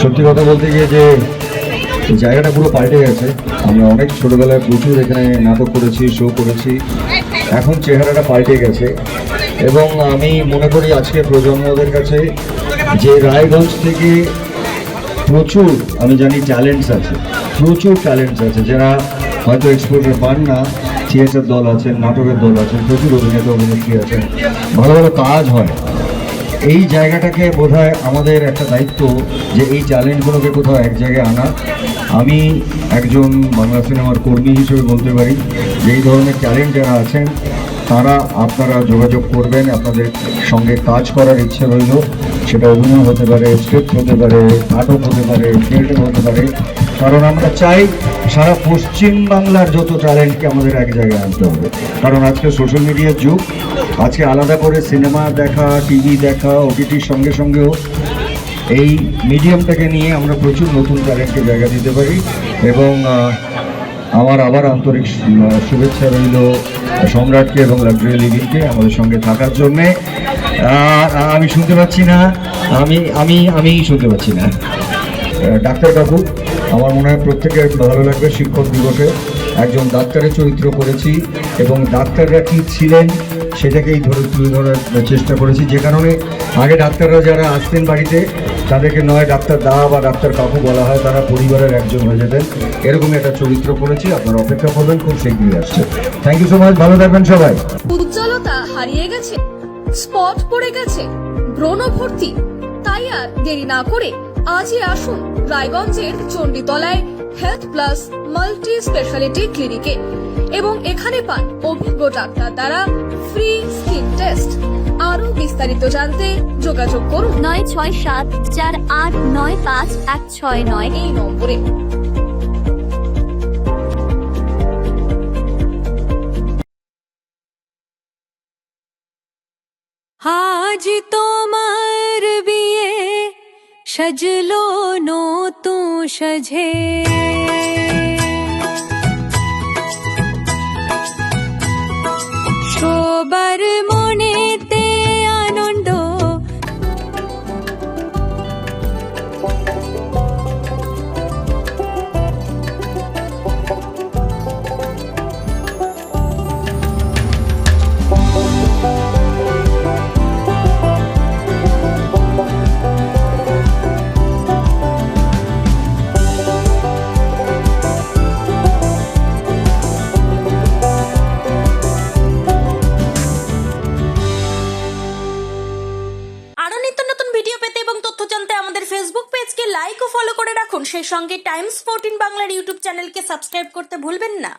সত্যি কথা বলতে গিয়ে যে জায়গাটা পুরো পাল্টে গেছে। আমরা অনেক ছোটবেলায় প্রচুর এখানে নাটক করেছি, শো করেছি, এখন চেহারাটা পাল্টে গেছে। এবং আমি মনে করি আজকে প্রজন্মদের কাছে যে রায়গঞ্জ থেকে প্রচুর আমি জানি ট্যালেন্টস আছে, প্রচুর ট্যালেন্টস আছে যারা হয়তো এক্সপোজার পান না। থিয়েটার দল আছেন, নাটকের দল আছেন, প্রচুর অভিনেতা অভিনেত্রী আছেন, ভালো ভালো কাজ হয়। এই জায়গাটাকে বোধহয় আমাদের একটা দায়িত্ব যে এই ট্যালেন্টগুলোকে কোথাও এক জায়গায় আনা। আমি একজন বাংলা সিনেমার কর্মী হিসেবে বলতে পারি যে এই ধরনের ট্যালেন্ট যারা আছেন তারা আপনারা যোগাযোগ করবেন, আপনাদের সঙ্গে কাজ করার ইচ্ছে রইল। সেটা অভিনয় হতে পারে, স্ক্রিপ্ট হতে পারে, নাটক হতে পারে, থিয়েটার হতে পারে। কারণ আমরা চাই সারা পশ্চিম বাংলার যত ট্যালেন্টকে আমাদের এক জায়গায় আনতে হবে। কারণ আজকে সোশ্যাল মিডিয়ার যুগ, আজকে আলাদা করে সিনেমা দেখা, টিভি দেখা, ওটিটির সঙ্গে সঙ্গেও এই মিডিয়ামটাকে নিয়ে আমরা প্রচুর নতুন ট্যালেন্টকে জায়গা দিতে পারি। এবং আমার আবার আন্তরিক শুভেচ্ছা রইল সম্রাটকে এবং লাক্সারি লিভিংকে আমাদের সঙ্গে থাকার জন্যে। আমি শুনতে পাচ্ছি না, আমি শুনতে পাচ্ছি না। ডাক্তার কাকু, আমার মনে হয় প্রত্যেকের ভালো লাগবে। শিক্ষক দিবসে একজন ডাক্তারের চরিত্র করেছি এবং ডাক্তাররা কী ছিলেন সেটাকেই তুলে ধরার চেষ্টা করেছি। যে কারণে আগে ডাক্তাররা যারা আসতেন বাড়িতে তাদেরকে নয় ডাক্তার দা বা ডাক্তার কাকু বলা হয়, তারা পরিবারের একজন হয়ে যেতেন। এরকমই একটা চরিত্র করেছি, আপনারা অপেক্ষা করবেন, খুব শীঘ্রই আসছে। থ্যাংক ইউ সো মাচ, ভালো থাকবেন সবাই। উজ্জ্বলতা হারিয়ে গেছে, স্পট পড়ে গেছে, ব্রণ ভর্তি, তাই আর দেরি না করে আজই আসুন রায়গঞ্জের চণ্ডীতলায় হেলথ প্লাস মাল্টি স্পেশালিটি ক্লিনিকে এবং এখানে পান অভিজ্ঞ ডাক্তার দ্বারা ফ্রি স্কিন টেস্ট। আরো বিস্তারিত জানতে যোগাযোগ করুন 9674895169 এই নম্বরে। আজ তোমার বিয়ে সাজলো নতুন সাজে, সবার মনেতে আনন্দ, আরো নিত্য নতুন ভিডিও পেতে এবং তথ্য জানতে আমাদের ফেসবুক পেজকে লাইক ও ফলো করে রাখুন। সেই সঙ্গে টাইমস 14 বাংলার ইউটিউব চ্যানেলকে সাবস্ক্রাইব করতে ভুলবেন না।